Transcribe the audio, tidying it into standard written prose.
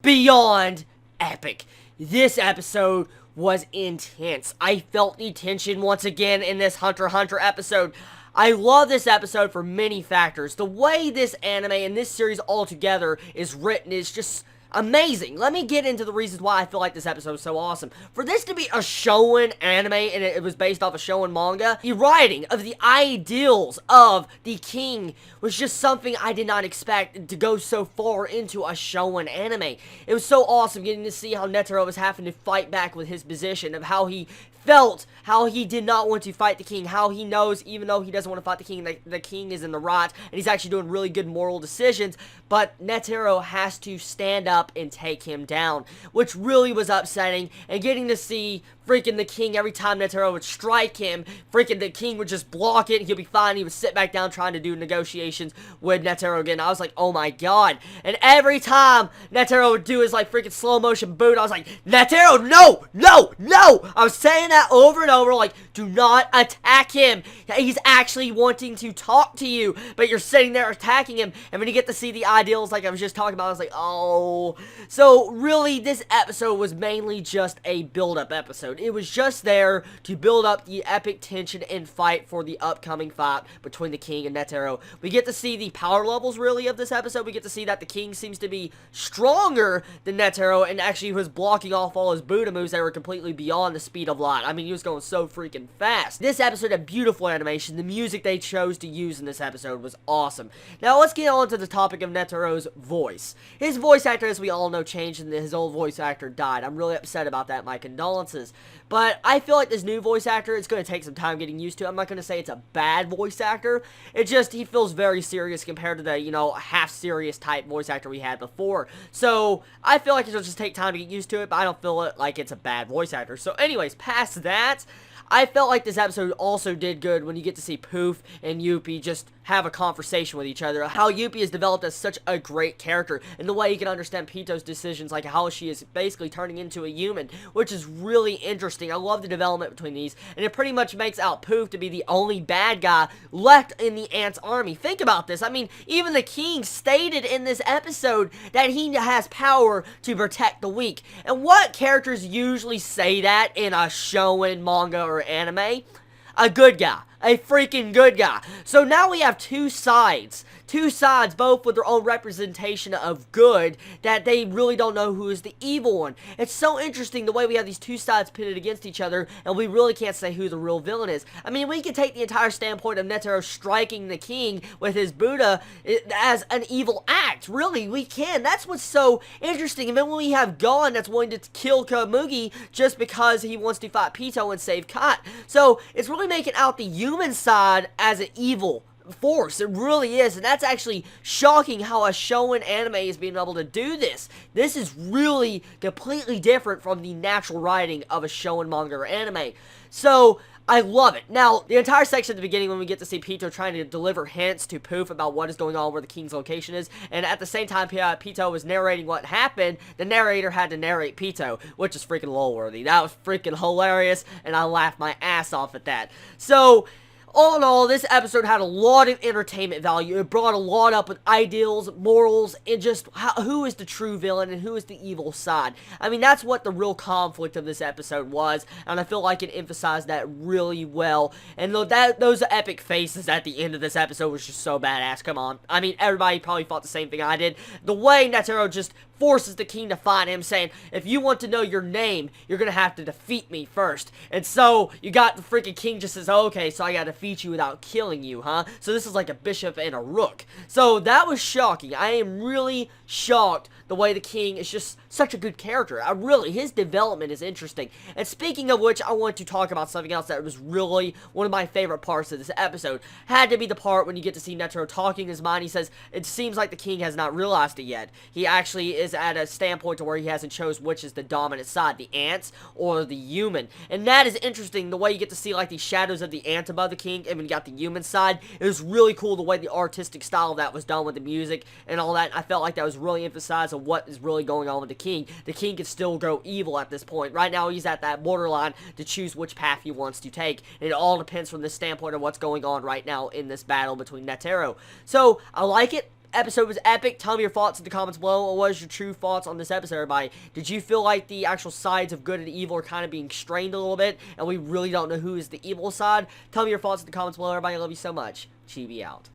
beyond epic. This episode was intense. I felt the tension once again in this Hunter x Hunter episode. I love this episode for many factors. The way this anime and this series altogether is written is just amazing. Let me get into the reasons why I feel like this episode is so awesome. For this to be a shonen anime, and it was based off a shonen manga, the writing of the ideals of the king was just something I did not expect to go so far into a shonen anime. It was so awesome getting to see how Netero was having to fight back with his position, of how he felt, how he did not want to fight the king, how he knows even though he doesn't want to fight the king, the king is in the right, and he's actually doing really good moral decisions, but Netero has to stand up and take him down, which really was upsetting. And getting to see freaking the king, every time Netero would strike him, freaking the king would just block it, he'll be fine, he would sit back down trying to do negotiations with Netero again. I was like, oh my god. And every time Netero would do his like freaking slow motion boot, I was like, Netero, no, no, no. I was saying that over and over, like, do not attack him. He's actually wanting to talk to you, but you're sitting there attacking him. And when you get to see the ideals like I was just talking about, I was like, oh. So really, this episode was mainly just a build-up episode. It was just there to build up the epic tension and fight for the upcoming fight between the king and Netero. We get to see the power levels, really, of this episode. We get to see that the king seems to be stronger than Netero, and actually was blocking off all his Buddha moves that were completely beyond the speed of light. I mean, he was going so freaking fast. This episode had beautiful animation. The music they chose to use in this episode was awesome. Now, let's get on to the topic of Netero's voice. His voice actor, as we all know, changed, and his old voice actor died. I'm really upset about that. My condolences. But I feel like this new voice actor, it's going to take some time getting used to. I'm not going to say it's a bad voice actor. It just, he feels very serious compared to the, you know, half-serious type voice actor we had before. So, I feel like it'll just take time to get used to it, but I don't feel like it's a bad voice actor. So, anyways, past that, I felt like this episode also did good when you get to see Poof and Yuppie just have a conversation with each other. How Yuppie is developed as such a great character, and the way you can understand Pito's decisions, like how she is basically turning into a human, which is really interesting. I love the development between these, and it pretty much makes out Poof to be the only bad guy left in the Ants' army. Think about this. I mean, even the king stated in this episode that he has power to protect the weak. And what characters usually say that in a shonen, manga, or anime? A good guy. A freaking good guy. So now we have two sides, both with their own representation of good, that they really don't know who is the evil one. It's so interesting the way we have these two sides pitted against each other, and we really can't say who the real villain is. I mean, we can take the entire standpoint of Netero striking the king with his Buddha as an evil act. Really, we can. That's what's so interesting. And then when we have Gon that's willing to kill Komugi just because he wants to fight Pito and save Kat. So, it's really making out the human side as an evil force. It really is, and that's actually shocking how a shonen anime is being able to do this. This is really completely different from the natural writing of a shonen manga or anime. So, I love it. Now, the entire section at the beginning when we get to see Pito trying to deliver hints to Poof about what is going on, where the king's location is, and at the same time Pito was narrating what happened, the narrator had to narrate Pito, which is freaking lol-worthy. That was freaking hilarious, and I laughed my ass off at that. So, all in all, this episode had a lot of entertainment value. It brought a lot up with ideals, morals, and just who is the true villain and who is the evil side. I mean, that's what the real conflict of this episode was, and I feel like it emphasized that really well. And those epic faces at the end of this episode was just so badass. Come on. I mean, everybody probably thought the same thing I did. The way Netero just forces the king to fight him, saying, if you want to know your name, you're gonna have to defeat me first. And so, you got the freaking king just says, okay, so I gotta defeat you without killing you, huh? So this is like a bishop and a rook. So that was shocking. I am really shocked the way the king is just such a good character. His development is interesting. And speaking of which, I want to talk about something else that was really one of my favorite parts of this episode. Had to be the part when you get to see Netero talking his mind. He says, it seems like the king has not realized it yet. He actually is at a standpoint to where he hasn't chose which is the dominant side, the ants or the human. And that is interesting, the way you get to see like the shadows of the ant above the king, and when you got the human side. It was really cool the way the artistic style of that was done with the music and all that. I felt like that was really emphasized on what is really going on with the king. The king can still go evil at this point. Right now he's at that borderline to choose which path he wants to take, and it all depends from the standpoint of what's going on right now in this battle between Netero. So I like it. episode was epic. Tell me your thoughts in the comments below. What was your true thoughts on this episode, everybody? Did you feel like the actual sides of good and evil are kind of being strained a little bit, and we really don't know who is the evil side? Tell me your thoughts in the comments below, everybody. I love you so much. Chibi out.